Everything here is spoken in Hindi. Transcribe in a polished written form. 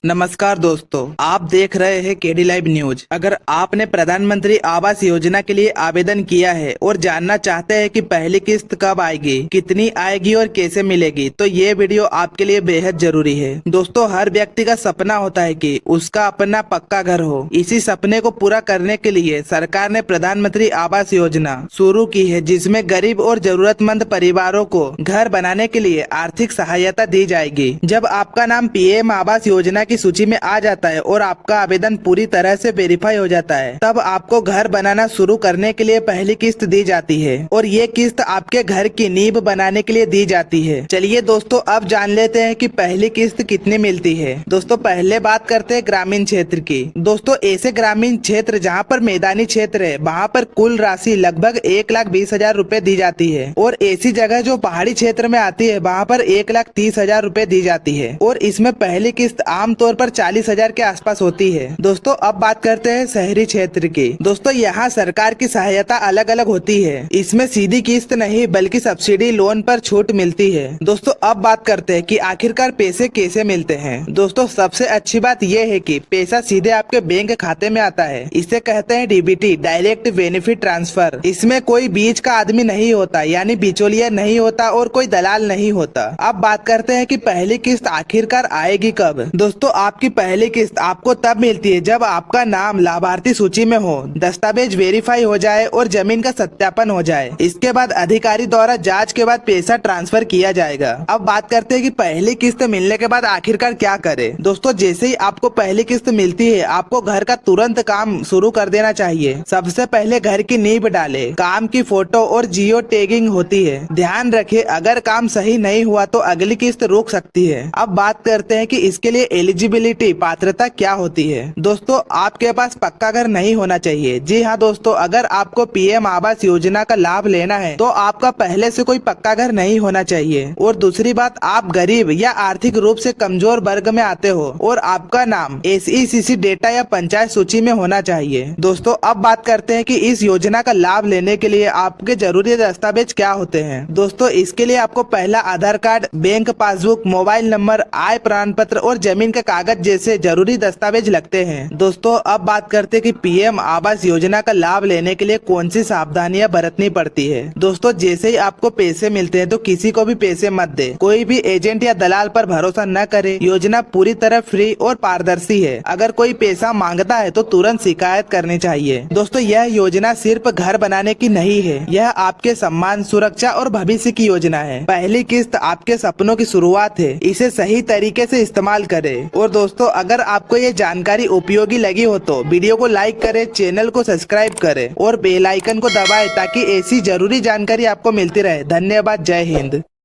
नमस्कार दोस्तों, आप देख रहे हैं केडी लाइव न्यूज। अगर आपने प्रधानमंत्री आवास योजना के लिए आवेदन किया है और जानना चाहते हैं कि पहली किस्त कब आएगी, कितनी आएगी और कैसे मिलेगी, तो ये वीडियो आपके लिए बेहद जरूरी है। दोस्तों, हर व्यक्ति का सपना होता है कि उसका अपना पक्का घर हो। इसी सपने को पूरा करने के लिए सरकार ने प्रधानमंत्री आवास योजना शुरू की है, जिसमें गरीब और जरूरतमंद परिवारों को घर बनाने के लिए आर्थिक सहायता दी जाएगी। जब आपका नाम पीएम आवास योजना की सूची में आ जाता है और आपका आवेदन पूरी तरह से वेरीफाई हो जाता है, तब आपको घर बनाना शुरू करने के लिए पहली किस्त दी जाती है और ये किस्त आपके घर की नींव बनाने के लिए दी जाती है। चलिए दोस्तों, अब जान लेते हैं कि पहली किस्त कितनी मिलती है। दोस्तों, पहले बात करते हैं ग्रामीण क्षेत्र की। दोस्तों, ऐसे ग्रामीण क्षेत्र जहाँ पर मैदानी क्षेत्र है, वहाँ पर कुल राशि लगभग 1,20,000 रूपए दी जाती है और ऐसी जगह जो पहाड़ी क्षेत्र में आती है, वहाँ पर 1,30,000 रूपए दी जाती है और इसमें पहली किस्त आमतौर पर 40,000 के आसपास होती है। दोस्तों, अब बात करते हैं शहरी क्षेत्र की। दोस्तों, यहाँ सरकार की सहायता अलग अलग होती है। इसमें सीधी किस्त नहीं बल्कि सब्सिडी लोन पर छूट मिलती है। दोस्तों, अब बात करते हैं कि आखिरकार पैसे कैसे मिलते हैं। दोस्तों, सबसे अच्छी बात यह है कि पैसा सीधे आपके बैंक खाते में आता है। इसे कहते हैं डीबीटी, डायरेक्ट बेनिफिट ट्रांसफर। इसमें कोई बीच का आदमी नहीं होता, यानी बिचौलिया नहीं होता और कोई दलाल नहीं होता। अब बात करते हैं कि पहली किस्त आखिरकार आएगी कब। दोस्तों, आपकी पहली किस्त आपको तब मिलती है जब आपका नाम लाभार्थी सूची में हो, दस्तावेज वेरीफाई हो जाए और जमीन का सत्यापन हो जाए। इसके बाद अधिकारी द्वारा जांच के बाद पैसा ट्रांसफर किया जाएगा। अब बात करते हैं कि पहली किस्त मिलने के बाद आखिरकार क्या करें। दोस्तों, जैसे ही आपको पहली किस्त मिलती है, आपको घर का तुरंत काम शुरू कर देना चाहिए। सबसे पहले घर की नींव डाले, काम की फोटो और जियो टैगिंग होती है। ध्यान रखें, अगर काम सही नहीं हुआ तो अगली किस्त रुक सकती है। अब बात करते हैं कि इसके लिए एलिजिबिलिटी, पात्रता क्या होती है। दोस्तों, आपके पास पक्का घर नहीं होना चाहिए। जी हाँ दोस्तों, अगर आपको पीएम आवास योजना का लाभ लेना है तो आपका पहले से कोई पक्का घर नहीं होना चाहिए। और दूसरी बात, आप गरीब या आर्थिक रूप से कमजोर वर्ग में आते हो और आपका नाम SECC डेटा या पंचायत सूची में होना चाहिए। दोस्तों, अब बात करते हैं कि इस योजना का लाभ लेने के लिए आपके जरूरी दस्तावेज क्या होते हैं। दोस्तों, इसके लिए आपको पहला Aadhaar card, bank passbook, mobile number, आय प्रमाण पत्र और जमीन का कागज जैसे जरूरी दस्तावेज लगते हैं। दोस्तों, अब बात करते हैं कि पीएम आवास योजना का लाभ लेने के लिए कौन सी सावधानियां बरतनी पड़ती है। दोस्तों, जैसे ही आपको पैसे मिलते हैं तो किसी को भी पैसे मत दे। कोई भी एजेंट या दलाल पर भरोसा न करे। योजना पूरी तरह फ्री और पारदर्शी है। अगर कोई पैसा मांगता है तो तुरंत शिकायत करनी चाहिए। दोस्तों, यह योजना सिर्फ घर बनाने की नहीं है, यह आपके सम्मान, सुरक्षा और भविष्य की योजना है। पहली किस्त आपके सपनों की शुरुआत है। इसे सही तरीके से इस्तेमाल करें। और दोस्तों, अगर आपको ये जानकारी उपयोगी लगी हो तो वीडियो को लाइक करें, चैनल को सब्सक्राइब करें और बेल आइकन को दबाएं ताकि ऐसी जरूरी जानकारी आपको मिलती रहे। धन्यवाद। जय हिंद।